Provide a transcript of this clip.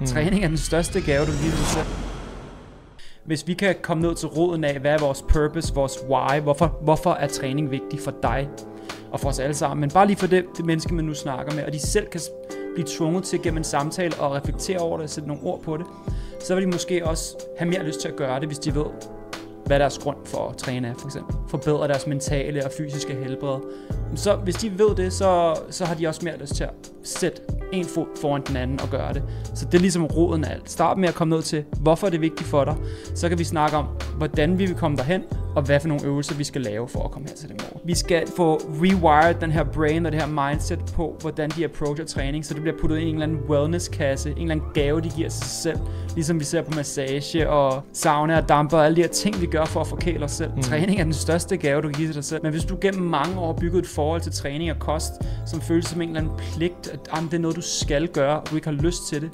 Træning er den største gave, du giver dig selv. Hvis vi kan komme ned til roden af, hvad er vores purpose, vores why, hvorfor er træning vigtig for dig og for os alle sammen, men bare lige for det menneske, man nu snakker med, og de selv kan blive tvunget til gennem en samtale og reflektere over det og sætte nogle ord på det, så vil de måske også have mere lyst til at gøre det, hvis de ved, hvad deres grund for at træne er, for eksempel. Forbedre deres mentale og fysiske helbred. Så hvis de ved det, så har de også mere lyst til at sætte en fod foran den anden og gøre det. Så det er ligesom roden af alt. Start med at komme ned til, hvorfor er det vigtigt for dig. Så kan vi snakke om, hvordan vi vil komme derhen, og hvad for nogle øvelser vi skal lave for at komme her til det mål. Vi skal få rewired den her brain og det her mindset på, hvordan de approacher træning, så det bliver puttet i en eller anden wellness-kasse, en eller anden gave, de giver sig selv. Ligesom vi ser på massage og sauna og damper og alle de her ting, vi gør for at forkæle os selv. Træning er den største gave, du kan give til dig selv. Men hvis du gennem mange år har bygget et forhold til træning og kost, som føles som en eller anden pligt, at det er noget, du skal gøre, og du ikke har lyst til det,